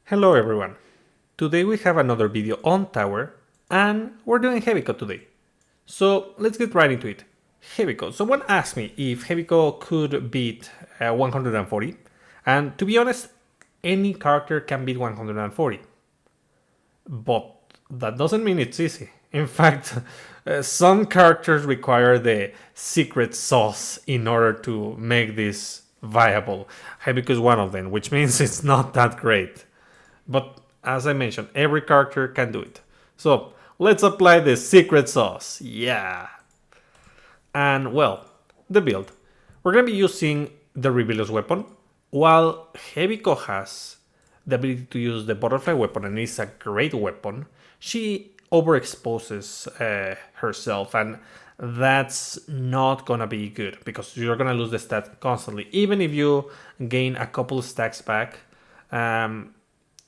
Hello everyone. Today we have another video on tower and we're doing Hebiko today. So let's get right into it. Hebiko. Someone asked me if Hebiko could beat 140, and to be honest, any character can beat 140. But that doesn't mean it's easy. In fact, some characters require the secret sauce in order to make this viable. Hebiko is one of them, which means it's not that great. But as I mentioned, every character can do it. So let's apply the secret sauce. Yeah. And well, the build. We're going to be using the Rebellious weapon. While Hebiko has the ability to use the butterfly weapon and is a great weapon, she overexposes herself, and that's not gonna be good because you're gonna lose the stat constantly. Even if you gain a couple stacks back,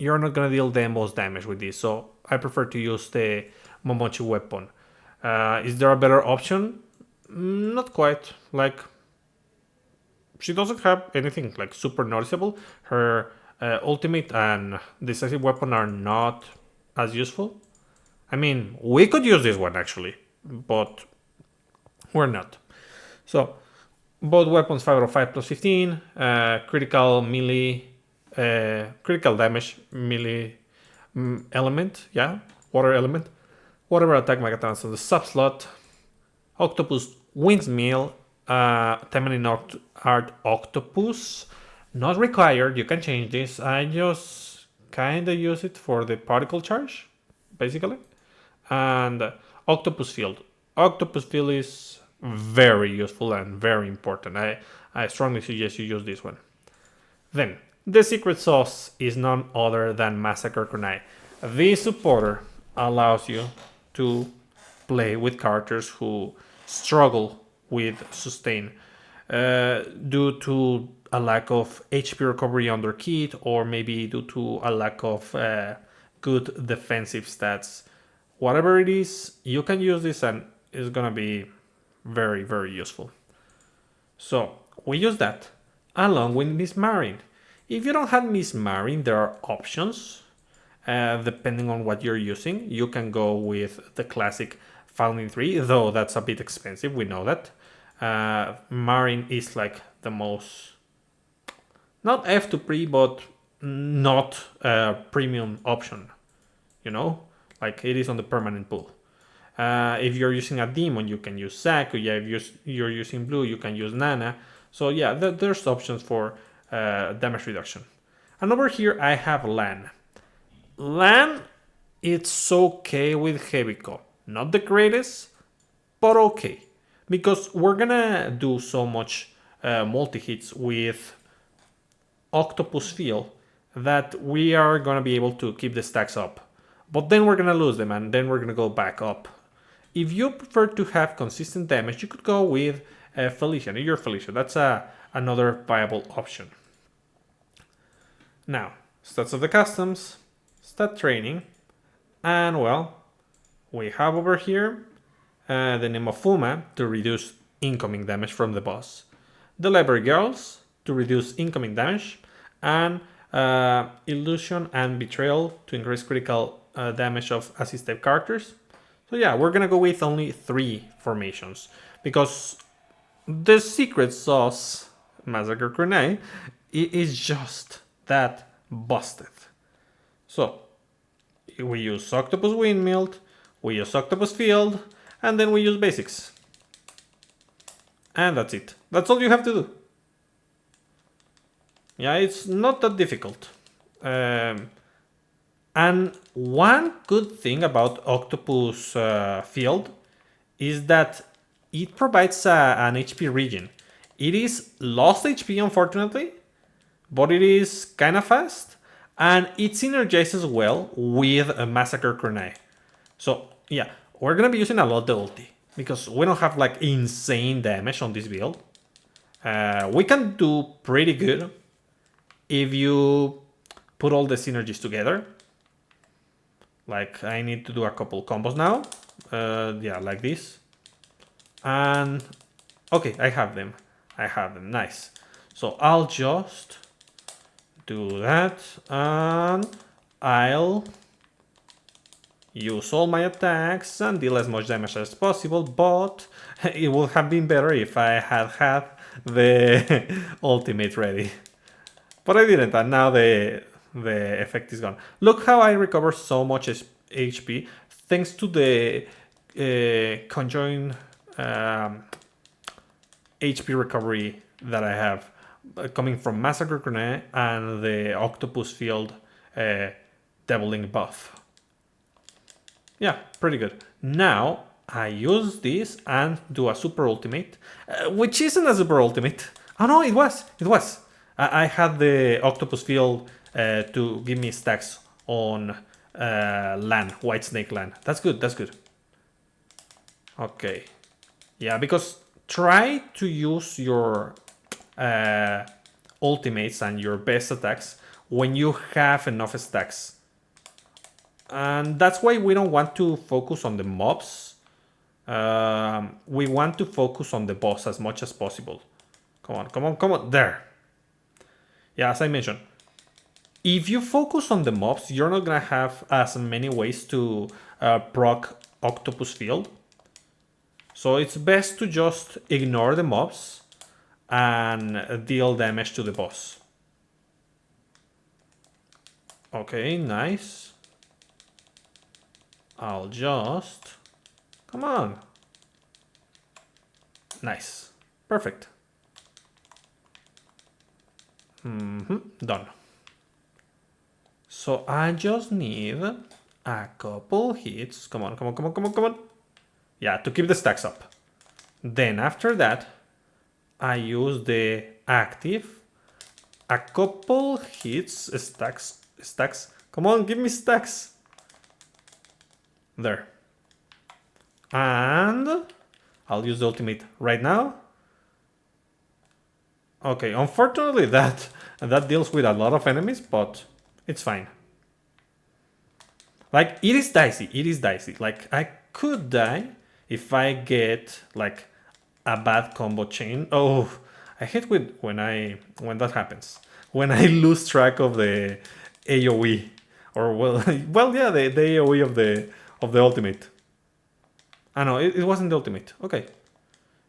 you're not gonna deal the most damage with this. So I prefer to use the Momochi weapon. Is there a better option? Not quite. Like, she doesn't have anything like super noticeable. Her ultimate and decisive weapon are not as useful. I mean, we could use this one actually, but we're not. So both weapons 505 plus 15, critical melee, critical damage melee element, yeah, water element. Whatever attack megatons on the subslot. Octopus windmill, Taimanin art octopus. Not required, you can change this. I just kinda use it for the particle charge, basically. And octopus field. Octopus field is very useful and very important. I strongly suggest you use this one. Then, the secret sauce is none other than Massacre Kunai. This supporter allows you to play with characters who struggle with sustain due to a lack of HP recovery on their kit, or maybe due to a lack of good defensive stats. Whatever it is, you can use this and it's gonna be very, very useful. So we use that along with Miss Marine. If you don't have Miss Marine, there are options. Depending on what you're using, you can go with the classic Founding 3, though that's a bit expensive, we know that. Marine is like the most, not F to pre, but not a premium option, you know? Like it is on the permanent pool. If you're using a demon, you can use Sakuya. If you're using blue, you can use Nana. So yeah, there's options for damage reduction. And over here, I have Lan. Lan, it's okay with Hebiko. Not the greatest, but okay. Because we're gonna do so much multi-hits with Octopus Field that we are gonna be able to keep the stacks up. But then we're gonna lose them and then we're gonna go back up. If you prefer to have consistent damage, you could go with Felicia. You're Felicia. That's another viable option. Now, stats of the customs, stat training, and well, we have over here the name of Fuma to reduce incoming damage from the boss, the Library Girls to reduce incoming damage, and Illusion and Betrayal to increase critical damage of assistive characters. So yeah, we're gonna go with only 3 formations because the secret sauce, Massacre Grenade, is just that busted. So we use Octopus Windmill, we use Octopus Field, and then we use basics. And that's it. That's all you have to do. Yeah, it's not that difficult. And one good thing about Octopus Field is that it provides an HP regen. It is lost HP, unfortunately, but it is kind of fast, and it synergizes well with a Massacre Grenade. So yeah, we're gonna be using a lot the ulti because we don't have like insane damage on this build. We can do pretty good if you put all the synergies together. Like I need to do a couple combos now. Yeah, like this. And okay, I have them. Nice. So I'll just do that and I'll use all my attacks and deal as much damage as possible, but it would have been better if I had had the ultimate ready. But I didn't, and now the effect is gone. Look how I recover so much HP thanks to the conjoined HP recovery that I have coming from Massacre Grenade and the Octopus Field Deviling buff. Yeah, pretty good. Now I use this and do a super ultimate, which isn't a super ultimate. Oh no, it was. I had the Octopus Field to give me stacks on land, White Snake land. That's good. Okay. Yeah, because try to use your ultimates and your best attacks when you have enough stacks. And that's why we don't want to focus on the mobs. We want to focus on the boss as much as possible. Come on. There. Yeah, as I mentioned, if you focus on the mobs, you're not gonna have as many ways to proc Octopus Field. So it's best to just ignore the mobs and deal damage to the boss. Okay, nice. I'll just... Come on. Nice. Perfect. Done. So I just need a couple hits. Come on. Yeah, to keep the stacks up. Then after that, I use the active. A couple hits, stacks. Come on, give me stacks. There. And I'll use the ultimate right now. Okay, unfortunately that deals with a lot of enemies, but it's fine. Like, it is dicey. Like, I could die if I get like a bad combo chain. Oh, I hate when that happens. When I lose track of the AoE. Or well yeah, the AoE of the ultimate. Ah no, it wasn't the ultimate. Okay.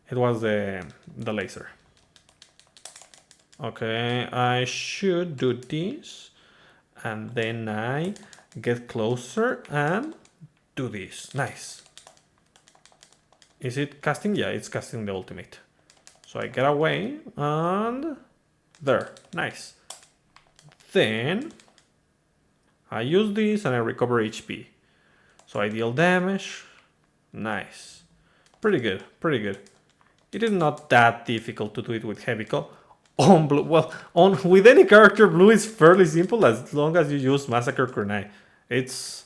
It was the laser. Okay, I should do this. And then I get closer and do this. Nice. Is it casting? Yeah, it's casting the ultimate. So I get away and there. Nice. Then I use this and I recover HP. So I deal damage. Nice. Pretty good. It is not that difficult to do it with Hebiko. On blue, well, with any character, blue is fairly simple as long as you use Massacre Grenade. It's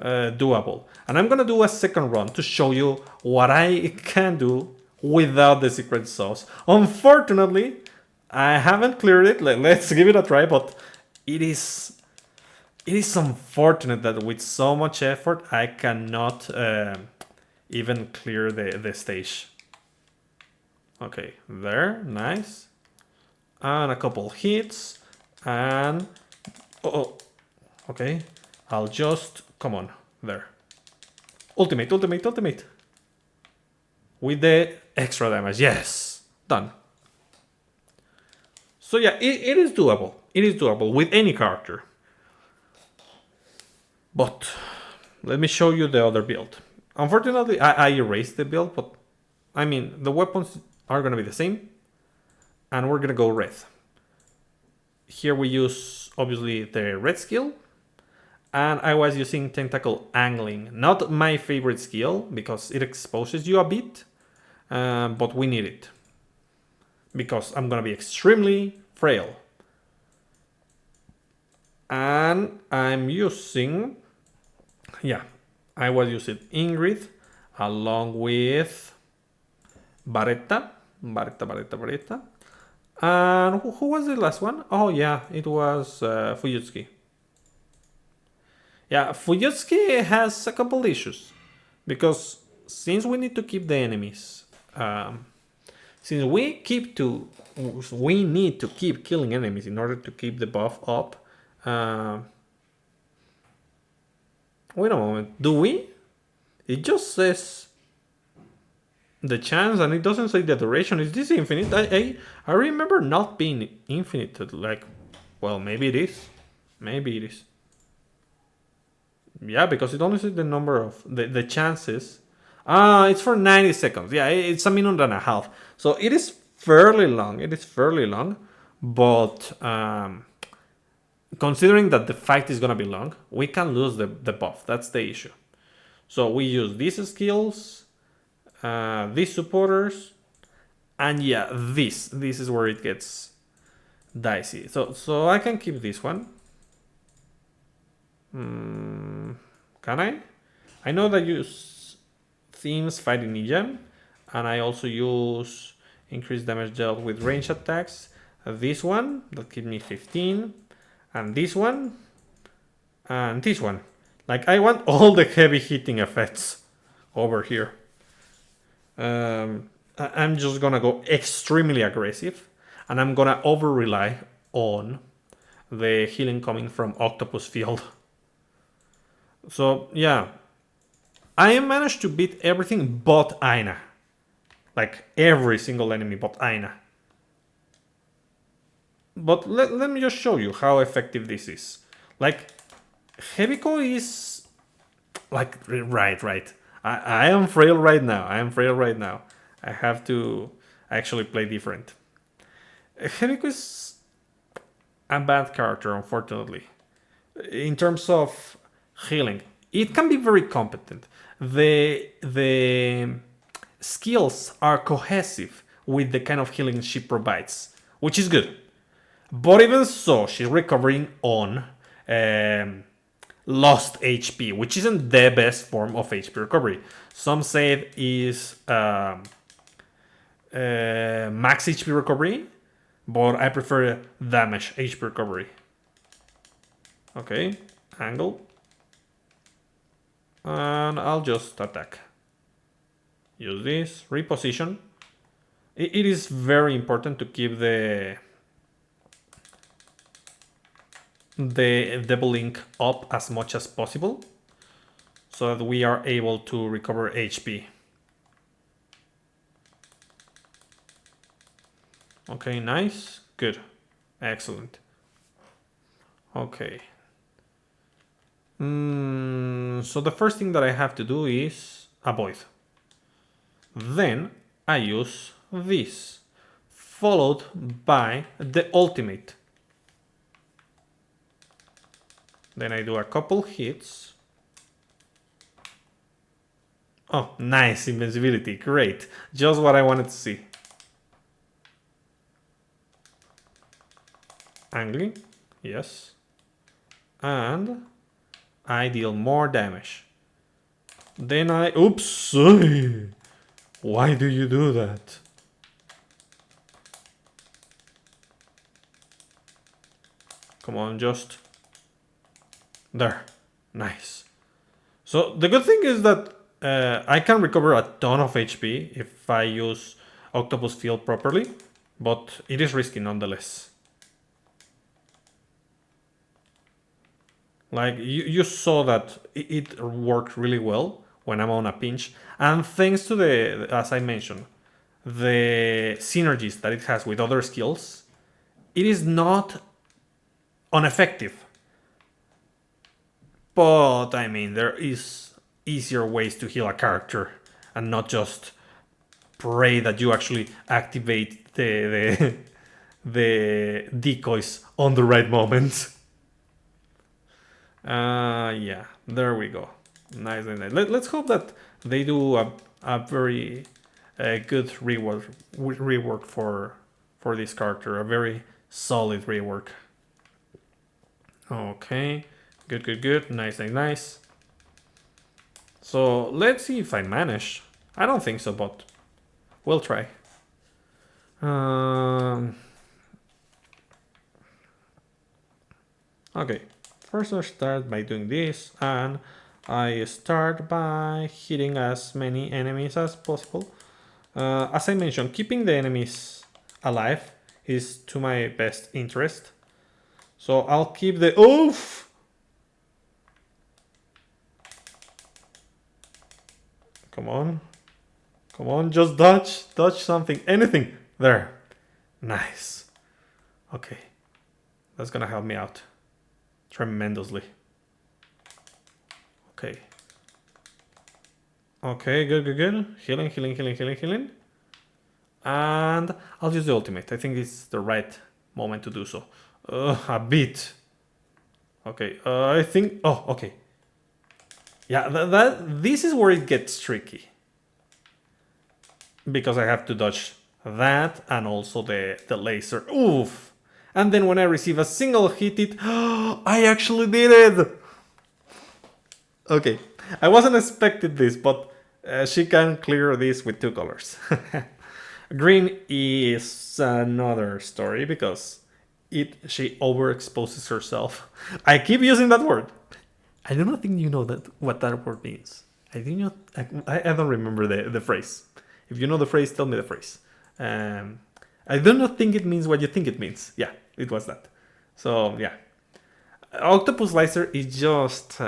doable. And I'm gonna do a second run to show you what I can do without the secret sauce. Unfortunately, I haven't cleared it. Let's give it a try, but it is unfortunate that with so much effort, I cannot even clear the stage. Okay, there, nice. And a couple hits, and okay, I'll just, come on, there. Ultimate. With the extra damage, yes, done. So yeah, it is doable. It is doable with any character. But let me show you the other build. Unfortunately, I erased the build, but I mean, the weapons are gonna be the same. And we're gonna go red. Here we use, obviously, the red skill. And I was using tentacle angling. Not my favorite skill, because it exposes you a bit. But we need it. Because I'm gonna be extremely frail. And I'm using... Yeah, I was using Ingrid along with Barretta. And who was the last one? Oh yeah, it was Fujitsuki. Yeah, Fujitsuki has a couple issues. Because since we need to keep the enemies, since we need to keep killing enemies in order to keep the buff up, Wait a moment. Do we? It just says the chance and it doesn't say the duration. Is this infinite? I remember not being infinite. Like, well, maybe it is. Maybe it is. Yeah, because it only says the number of the chances. It's for 90 seconds. Yeah, it's a minute and a half. So it is fairly long. It is fairly long. But considering that the fight is going to be long, we can lose the buff. That's the issue. So we use these skills, these supporters, and yeah, this is where it gets dicey. So I can keep this one. Can I? I know that I use themes fighting ninja, and I also use increased damage dealt with range attacks. This one that gives me 15, and this one, and this one. Like, I want all the heavy hitting effects over here. I'm just gonna go extremely aggressive, and I'm gonna over rely on the healing coming from Octopus Field. So yeah, I managed to beat everything but Aina. Like every single enemy but Aina. But let me just show you how effective this is. Like, Hebiko is... Like, right. I am frail right now. I have to actually play different. Hebiko is a bad character, unfortunately. In terms of healing, it can be very competent. The skills are cohesive with the kind of healing she provides, which is good. But even so, she's recovering on lost HP, which isn't the best form of HP recovery. Some say it is max HP recovery, but I prefer damage HP recovery. Okay, angle. And I'll just attack. Use this, reposition. It is very important to keep the double link up as much as possible so that we are able to recover HP. Okay, nice, good, excellent. Okay. So the first thing that I have to do is avoid. Then I use this, followed by the ultimate. Then I do a couple hits. Oh, nice, invincibility, great. Just what I wanted to see. Angry, yes. And I deal more damage. Then I... Oops! Why do you do that? Come on, just... There. Nice. So the good thing is that I can recover a ton of HP if I use Octopus Field properly, but it is risky nonetheless. Like, you saw that it worked really well when I'm on a pinch, and thanks to the, as I mentioned, the synergies that it has with other skills, it is not ineffective. But I mean, there is easier ways to heal a character and not just pray that you actually activate the decoys on the right moment. Yeah, there we go. Nice. Let's hope that they do a very good rework for this character. A very solid rework. Okay. Good. Nice. So let's see if I manage. I don't think so, but we'll try. Okay. First I start by doing this, and I start by hitting as many enemies as possible. As I mentioned, keeping the enemies alive is to my best interest. So I'll keep the... Oof! Come on. Come on, just dodge. Dodge something. Anything. There. Nice. Okay. That's gonna help me out tremendously. Okay. Okay, good, good, good. Healing, healing, healing, healing, healing. And I'll use the ultimate. I think it's the right moment to do so. A bit. Okay, I think... Oh, okay. Yeah, this is where it gets tricky. Because I have to dodge that and also the laser. Oof! And then when I receive a single hit, I actually did it! Okay, I wasn't expecting this, but she can clear this with 2 colors. Green is another story because she overexposes herself. I keep using that word. I do not think you know what that word means. I don't remember the phrase. If you know the phrase, tell me the phrase. I do not think it means what you think it means. Yeah, it was that. So yeah, octopus laser is just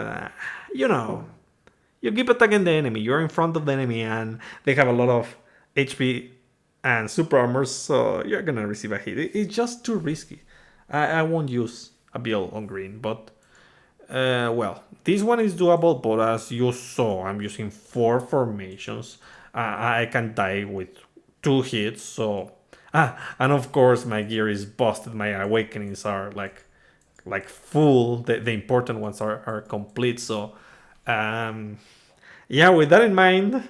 you keep attacking the enemy. You're in front of the enemy, and they have a lot of HP and super armor, so you're gonna receive a hit. It's just too risky. I won't use a build on green, but well, this one is doable. But as you saw, I'm using 4 formations. I can die with 2 hits. So and of course my gear is busted. My awakenings are like full. The important ones are complete. So yeah, with that in mind,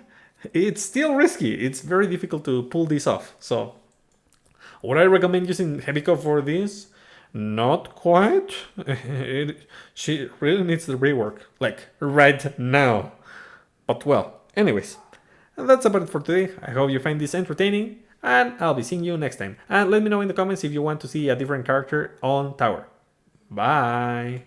it's still risky. It's very difficult to pull this off. So would I recommend using Hebiko for this? Not quite. She really needs the rework, like right now. But well, anyways, that's about it for today. I hope you find this entertaining, and I'll be seeing you next time. And let me know in the comments if you want to see a different character on Tower. Bye!